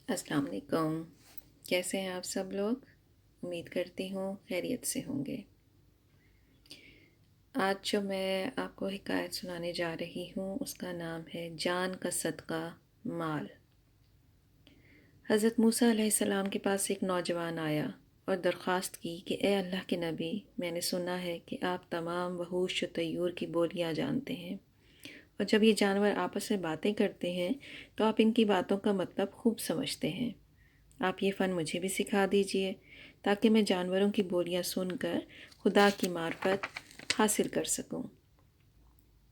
السلام علیکم۔ کیسے ہیں آپ سب لوگ؟ امید کرتی ہوں خیریت سے ہوں گے۔ آج جو میں آپ کو حکایت سنانے جا رہی ہوں اس کا نام ہے جان کا صدقہ مال۔ حضرت موسیٰ علیہ السلام کے پاس ایک نوجوان آیا اور درخواست کی کہ اے اللہ کے نبی، میں نے سنا ہے کہ آپ تمام وحوش و طیور کی بولیاں جانتے ہیں، اور جب یہ جانور آپس میں باتیں کرتے ہیں تو آپ ان کی باتوں کا مطلب خوب سمجھتے ہیں۔ آپ یہ فن مجھے بھی سکھا دیجئے تاکہ میں جانوروں کی بولیاں سن کر خدا کی معرفت حاصل کر سکوں،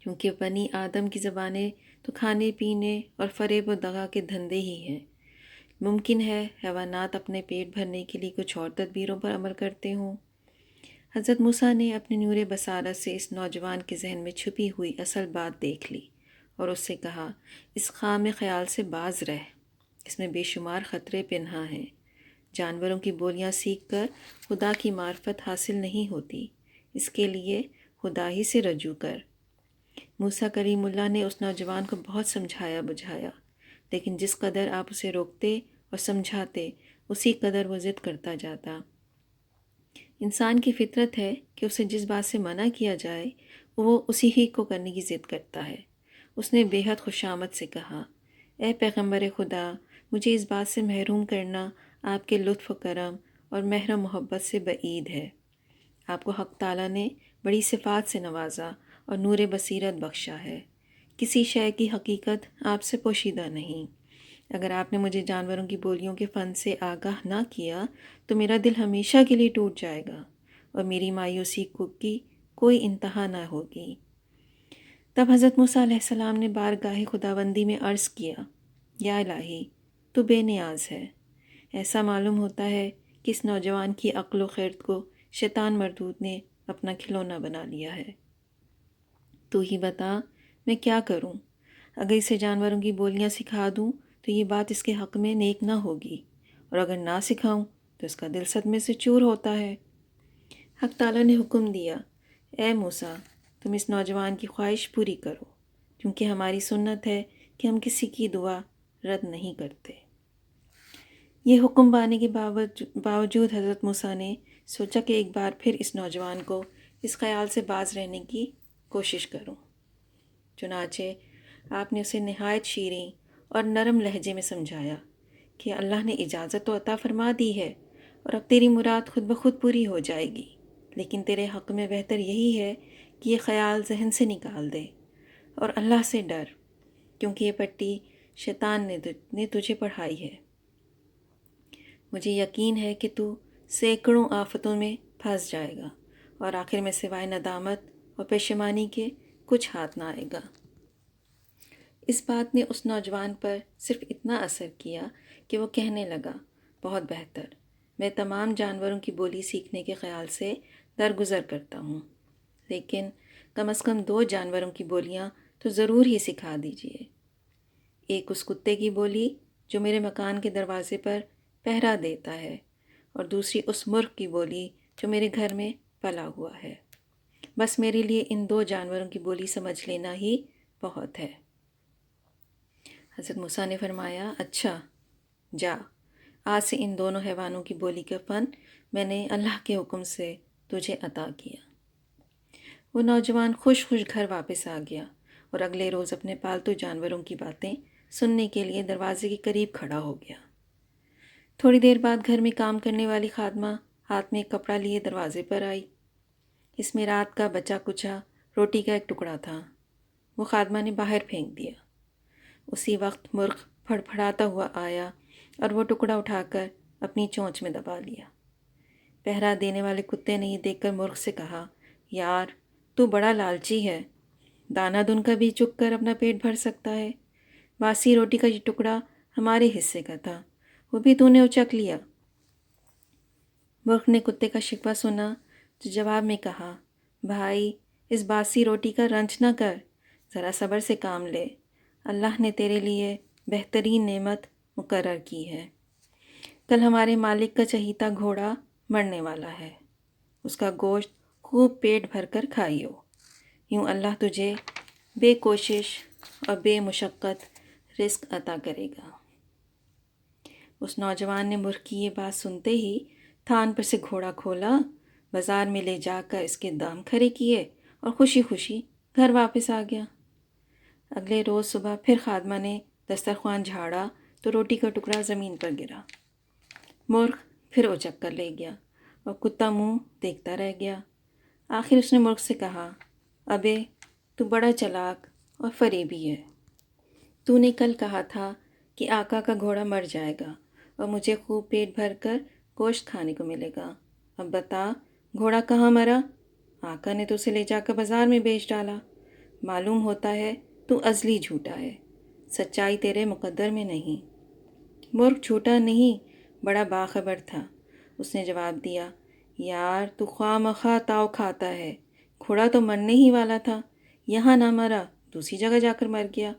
کیونکہ بنی آدم کی زبانیں تو کھانے پینے اور فریب و دغا کے دھندے ہی ہیں۔ ممکن ہے حیوانات اپنے پیٹ بھرنے کے لیے کچھ اور تدبیروں پر عمل کرتے ہوں۔ حضرت موسیٰ نے اپنے نور بصارت سے اس نوجوان کے ذہن میں چھپی ہوئی اصل بات دیکھ لی اور اس سے کہا، اس خام خیال سے باز رہ، اس میں بے شمار خطرے پنہاں ہیں۔ جانوروں کی بولیاں سیکھ کر خدا کی معرفت حاصل نہیں ہوتی، اس کے لیے خدا ہی سے رجوع کر۔ موسیٰ کلیم اللہ نے اس نوجوان کو بہت سمجھایا بجھایا، لیکن جس قدر آپ اسے روکتے اور سمجھاتے اسی قدر وہ ضد کرتا جاتا۔ انسان کی فطرت ہے کہ اسے جس بات سے منع کیا جائے وہ اسی ہی کو کرنے کی ضد کرتا ہے۔ اس نے بے حد خوشامد سے کہا، اے پیغمبر خدا، مجھے اس بات سے محروم کرنا آپ کے لطف و کرم اور مہر و محبت سے بعید ہے۔ آپ کو حق تعالیٰ نے بڑی صفات سے نوازا اور نور بصیرت بخشا ہے۔ کسی شے کی حقیقت آپ سے پوشیدہ نہیں۔ اگر آپ نے مجھے جانوروں کی بولیوں کے فن سے آگاہ نہ کیا تو میرا دل ہمیشہ کے لیے ٹوٹ جائے گا اور میری مایوسی کی کوئی انتہا نہ ہوگی۔ تب حضرت موسیٰ علیہ السلام نے بارگاہ خداوندی میں عرض کیا، یا الہی، تو بے نیاز ہے۔ ایسا معلوم ہوتا ہے کہ اس نوجوان کی عقل و خرد کو شیطان مردود نے اپنا کھلونا بنا لیا ہے۔ تو ہی بتا میں کیا کروں؟ اگر اسے جانوروں کی بولیاں سکھا دوں تو یہ بات اس کے حق میں نیک نہ ہوگی، اور اگر نہ سکھاؤں تو اس کا دل صدمے سے چور ہوتا ہے۔ حق تعالیٰ نے حکم دیا، اے موسیٰ، تم اس نوجوان کی خواہش پوری کرو، کیونکہ ہماری سنت ہے کہ ہم کسی کی دعا رد نہیں کرتے۔ یہ حکم پانے کے باوجود حضرت موسیٰ نے سوچا کہ ایک بار پھر اس نوجوان کو اس خیال سے باز رہنے کی کوشش کروں۔ چنانچہ آپ نے اسے نہایت شیریں اور نرم لہجے میں سمجھایا کہ اللہ نے اجازت تو عطا فرما دی ہے اور اب تیری مراد خود بخود پوری ہو جائے گی، لیکن تیرے حق میں بہتر یہی ہے کہ یہ خیال ذہن سے نکال دے اور اللہ سے ڈر، کیونکہ یہ پٹی شیطان نے تجھے پڑھائی ہے۔ مجھے یقین ہے کہ تو سینکڑوں آفتوں میں پھنس جائے گا اور آخر میں سوائے ندامت اور پشیمانی کے کچھ ہاتھ نہ آئے گا۔ اس بات نے اس نوجوان پر صرف اتنا اثر کیا کہ وہ کہنے لگا، بہت بہتر، میں تمام جانوروں کی بولی سیکھنے کے خیال سے درگزر کرتا ہوں، لیکن کم از کم 2 جانوروں کی بولیاں تو ضرور ہی سکھا دیجیے۔ ایک اس کتے کی بولی جو میرے مکان کے دروازے پر پہرا دیتا ہے، اور دوسری اس مرغ کی بولی جو میرے گھر میں پلا ہوا ہے۔ بس میرے لیے ان 2 جانوروں کی بولی سمجھ لینا ہی بہت ہے۔ حضرت موسیٰ نے فرمایا، اچھا، جا، آج سے ان دونوں حیوانوں کی بولی کا فن میں نے اللہ کے حکم سے تجھے عطا کیا۔ وہ نوجوان خوش خوش گھر واپس آ گیا اور اگلے روز اپنے پالتو جانوروں کی باتیں سننے کے لیے دروازے کے قریب کھڑا ہو گیا۔ تھوڑی دیر بعد گھر میں کام کرنے والی خادمہ ہاتھ میں ایک کپڑا لیے دروازے پر آئی۔ اس میں رات کا بچا کچا روٹی کا ایک ٹکڑا تھا۔ وہ خادمہ نے باہر پھینک دیا۔ اسی وقت مرغ پھڑپھڑاتا ہوا آیا اور وہ ٹکڑا اٹھا کر اپنی چونچ میں دبا لیا۔ پہرا دینے والے کتے نے یہ دیکھ کر مرغ سے کہا، یار، تو بڑا لالچی ہے، دانہ دن کا بھی چک کر اپنا پیٹ بھر سکتا ہے۔ باسی روٹی کا یہ ٹکڑا ہمارے حصے کا تھا، وہ بھی تو نے اچک لیا۔ مرغ نے کتے کا شکوہ سنا تو جواب میں کہا، بھائی، اس باسی روٹی کا رنج نہ کر، ذرا صبر سے کام لے، اللہ نے تیرے لیے بہترین نعمت مقرر کی ہے۔ کل ہمارے مالک کا چہیتا گھوڑا مرنے والا ہے، اس کا گوشت خوب پیٹ بھر کر کھائیو، یوں اللہ تجھے بے کوشش اور بے مشقت رزق عطا کرے گا۔ اس نوجوان نے مرغ کی یہ بات سنتے ہی تھان پر سے گھوڑا کھولا، بازار میں لے جا کر اس کے دام کھڑے کیے اور خوشی خوشی گھر واپس آ گیا۔ اگلے روز صبح پھر خادمہ نے دسترخوان جھاڑا تو روٹی کا ٹکڑا زمین پر گرا۔ مرغ پھر اچک کر لے گیا اور کتا منہ دیکھتا رہ گیا۔ آخر اس نے مرغ سے کہا، ابے تو بڑا چلاک اور فریبی ہے۔ تو نے کل کہا تھا کہ آقا کا گھوڑا مر جائے گا اور مجھے خوب پیٹ بھر کر گوشت کھانے کو ملے گا۔ اب بتا گھوڑا کہاں مرا؟ آقا نے تو اسے لے جا کر بازار میں بیچ ڈالا۔ معلوم ہوتا ہے تو ازلی جھوٹا ہے، سچائی تیرے مقدر میں نہیں۔ مرغ جھوٹا نہیں، بڑا باخبر تھا۔ اس نے جواب دیا، یار تو خواہ مخواہ تاؤ کھاتا ہے، گھوڑا تو مرنے ہی والا تھا، یہاں نہ مرا دوسری جگہ جا کر مر گیا۔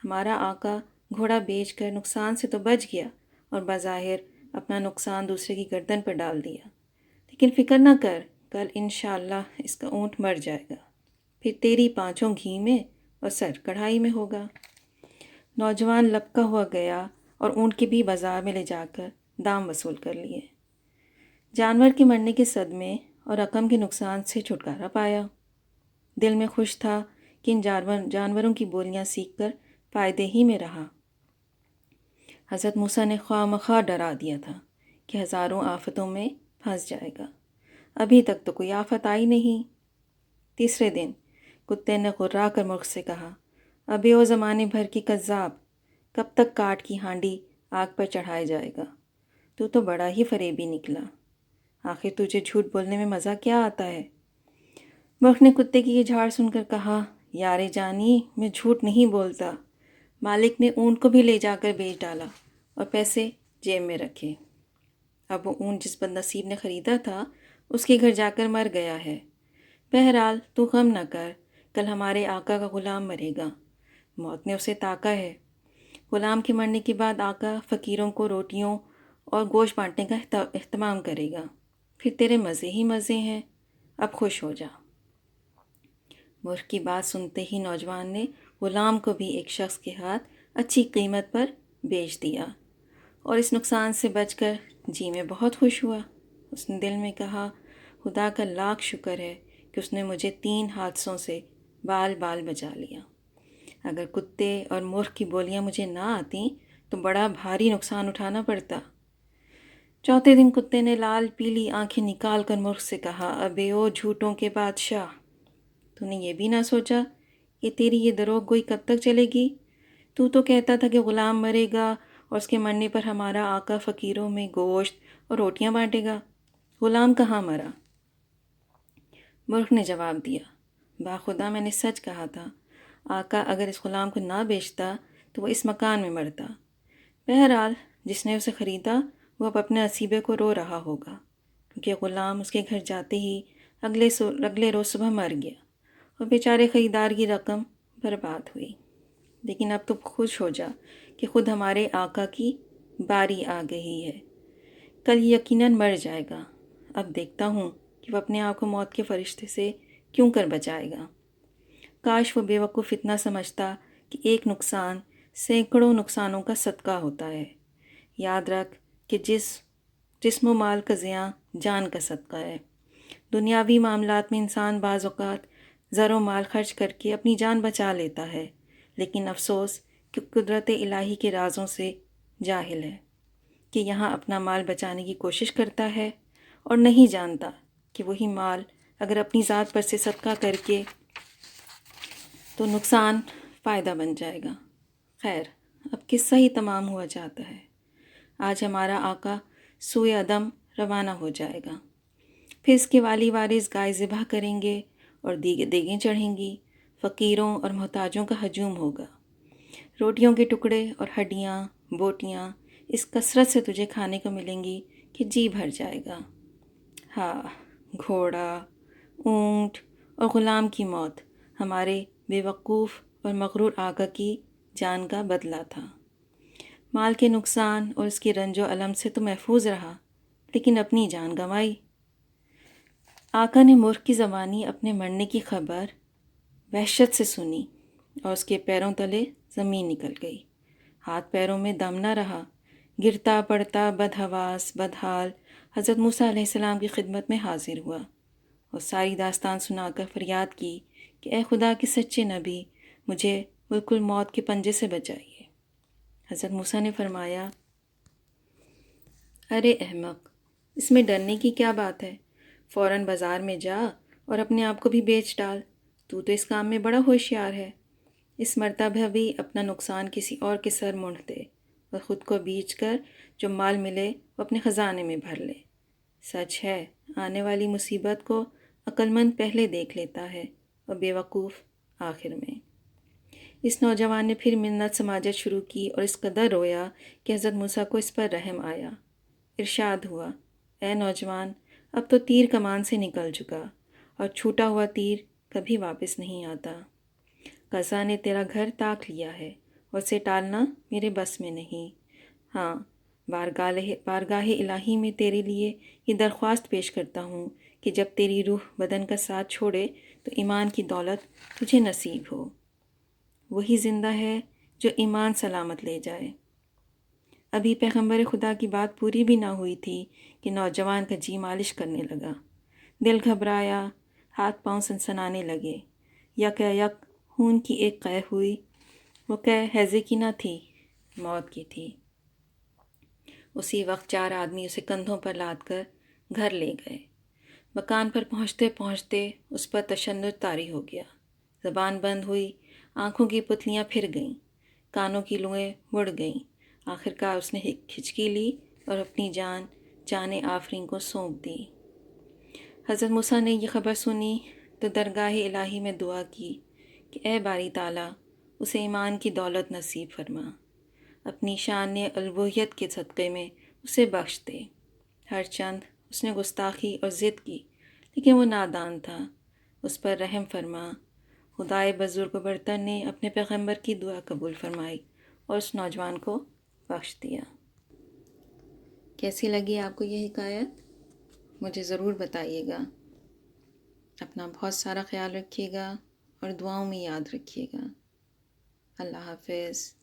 ہمارا آقا گھوڑا بیچ کر نقصان سے تو بچ گیا اور بظاہر اپنا نقصان دوسرے کی گردن پر ڈال دیا، لیکن فکر نہ کر، کل انشاءاللہ اس کا اونٹ مر جائے گا، پھر تیری پانچوں گھی میں اور سر کڑھائی میں ہوگا۔ نوجوان لپکا ہوا گیا اور اونٹ کے بھی بازار میں لے جا کر دام وصول کر لیے۔ جانور کے مرنے کے صدمے اور رقم کے نقصان سے چھٹکارا پایا۔ دل میں خوش تھا کہ ان جانوروں کی بولیاں سیکھ کر فائدے ہی میں رہا۔ حضرت موسیٰ نے خواہ مخواہ ڈرا دیا تھا کہ ہزاروں آفتوں میں پھنس جائے گا، ابھی تک تو کوئی آفت آئی نہیں۔ تیسرے دن کتے نے غرا کر مرغ سے کہا، ابے او زمانے بھر کی کذاب، کب تک کاٹ کی ہانڈی آگ پر چڑھائے جائے گا؟ تو بڑا ہی فریبی نکلا، آخر تجھے جھوٹ بولنے میں مزہ کیا آتا ہے؟ مرغ نے کتے کی یہ جھاڑ سن کر کہا، یار جانی میں جھوٹ نہیں بولتا، مالک نے اونٹ کو بھی لے جا کر بیچ ڈالا اور پیسے جیب میں رکھے۔ اب وہ اونٹ جس بد نصیب نے خریدا تھا اس کے گھر جا کر مر گیا ہے۔ بہرحال تو غم نہ کر، کل ہمارے آقا کا غلام مرے گا، موت نے اسے تاکا ہے۔ غلام کے مرنے کے بعد آقا فقیروں کو روٹیوں اور گوشت بانٹنے کا اہتمام کرے گا، پھر تیرے مزے ہی مزے ہیں، اب خوش ہو جا۔ مرغ کی بات سنتے ہی نوجوان نے غلام کو بھی ایک شخص کے ہاتھ اچھی قیمت پر بیچ دیا اور اس نقصان سے بچ کر جی میں بہت خوش ہوا۔ اس نے دل میں کہا، خدا کا لاکھ شکر ہے کہ اس نے مجھے 3 حادثوں سے بال بال بچا لیا۔ اگر کتے اور مرغ کی بولیاں مجھے نہ آتیں تو بڑا بھاری نقصان اٹھانا پڑتا۔ چوتھے دن کتے نے لال پیلی آنکھیں نکال کر مرغ سے کہا، ابے او جھوٹوں کے بادشاہ، تو نے یہ بھی نہ سوچا کہ تیری یہ دروغ گوئی کب تک چلے گی؟ تو کہتا تھا کہ غلام مرے گا اور اس کے مرنے پر ہمارا آقا فقیروں میں گوشت اور روٹیاں بانٹے گا، غلام کہاں مرا؟ مرغ نے جواب دیا، باخدا میں نے سچ کہا تھا، آقا اگر اس غلام کو نہ بیچتا تو وہ اس مکان میں مرتا۔ بہرحال جس نے اسے خریدا وہ اب اپنے نصیبے کو رو رہا ہوگا، کیونکہ غلام اس کے گھر جاتے ہی اگلے روز صبح مر گیا اور بیچارے خریدار کی رقم برباد ہوئی۔ لیکن اب تو خوش ہو جا کہ خود ہمارے آقا کی باری آ گئی ہے، کل یقیناً مر جائے گا۔ اب دیکھتا ہوں کہ وہ اپنے آپ کو موت کے فرشتے سے کیوں کر بچائے گا۔ کاش وہ بے وقوف اتنا سمجھتا کہ ایک نقصان سینکڑوں نقصانوں کا صدقہ ہوتا ہے۔ یاد رکھ کہ جسم و مال کا زیاں جان کا صدقہ ہے۔ دنیاوی معاملات میں انسان بعض اوقات زر و مال خرچ کر کے اپنی جان بچا لیتا ہے، لیکن افسوس کہ قدرت الہی کے رازوں سے جاہل ہے، کہ یہاں اپنا مال بچانے کی کوشش کرتا ہے اور نہیں جانتا کہ وہی مال اگر اپنی ذات پر سے صدقہ کر کے تو نقصان فائدہ بن جائے گا۔ خیر، اب قصہ ہی تمام ہوا جاتا ہے۔ آج ہمارا آقا سوئے عدم روانہ ہو جائے گا، پھر اس کے والی وارث گائے ذبح کریں گے اور دیگیں چڑھیں گی، فقیروں اور محتاجوں کا ہجوم ہوگا، روٹیوں کے ٹکڑے اور ہڈیاں بوٹیاں اس کثرت سے تجھے کھانے کو ملیں گی کہ جی بھر جائے گا۔ ہاں، گھوڑا، اونٹ اور غلام کی موت ہمارے بے وقوف اور مغرور آقا کی جان کا بدلہ تھا۔ مال کے نقصان اور اس کی رنج و الم سے تو محفوظ رہا، لیکن اپنی جان گنوائی۔ آقا نے مرغ کی زبانی اپنے مرنے کی خبر وحشت سے سنی اور اس کے پیروں تلے زمین نکل گئی، ہاتھ پیروں میں دم نہ رہا، گرتا پڑتا بدحواس بدحال حضرت موسیٰ علیہ السلام کی خدمت میں حاضر ہوا اور ساری داستان سنا کر فریاد کی کہ اے خدا کے سچے نبی، مجھے بالکل موت کے پنجے سے بچائیے۔ حضرت موسیٰ نے فرمایا، ارے احمق، اس میں ڈرنے کی کیا بات ہے؟ فوراً بازار میں جا اور اپنے آپ کو بھی بیچ ڈال، تو اس کام میں بڑا ہوشیار ہے۔ اس مرتبہ بھی اپنا نقصان کسی اور کے سر مونڈ دے اور خود کو بیچ کر جو مال ملے وہ اپنے خزانے میں بھر لے۔ سچ ہے، آنے والی مصیبت کو عقل مند پہلے دیکھ لیتا ہے اور بے وقوف آخر میں۔ اس نوجوان نے پھر منت سماجت شروع کی اور اس قدر رویا کہ حضرت موسیٰ کو اس پر رحم آیا۔ ارشاد ہوا، اے نوجوان، اب تو تیر کمان سے نکل چکا اور چھوٹا ہوا تیر کبھی واپس نہیں آتا۔ قضا نے تیرا گھر تاک لیا ہے اور اسے ٹالنا میرے بس میں نہیں۔ ہاں، بارگاہ الہی میں تیرے لیے یہ درخواست پیش کرتا ہوں کہ جب تیری روح بدن کا ساتھ چھوڑے تو ایمان کی دولت تجھے نصیب ہو۔ وہی زندہ ہے جو ایمان سلامت لے جائے۔ ابھی پیغمبر خدا کی بات پوری بھی نہ ہوئی تھی کہ نوجوان کا جی مالش کرنے لگا۔ دل گھبرایا، ہاتھ پاؤں سنسنانے لگے۔ یک خون کی ایک قے ہوئی۔ وہ قے ہیضے کی نہ تھی، موت کی تھی۔ اسی وقت 4 آدمی اسے کندھوں پر لاد کر گھر لے گئے۔ مکان پر پہنچتے پہنچتے اس پر تشنج طاری ہو گیا۔ زبان بند ہوئی، آنکھوں کی پتلیاں پھر گئیں، کانوں کی لوئیں مڑ گئیں۔ آخرکار اس نے ہچکی لی اور اپنی جان آفرین کو سونپ دی۔ حضرت موسیٰ نے یہ خبر سنی تو درگاہ الہی میں دعا کی کہ اے باری تعالیٰ، اسے ایمان کی دولت نصیب فرما، اپنی شان الوہیت کے صدقے میں اسے بخش دے۔ ہر چند اس نے گستاخی اور ضد کی، لیکن وہ نادان تھا، اس پر رحم فرما۔ خدائے بزرگ و برتر نے اپنے پیغمبر کی دعا قبول فرمائی اور اس نوجوان کو بخش دیا۔ کیسی لگی آپ کو یہ حکایت؟ مجھے ضرور بتائیے گا۔ اپنا بہت سارا خیال رکھیے گا اور دعاؤں میں یاد رکھیے گا۔ اللہ حافظ۔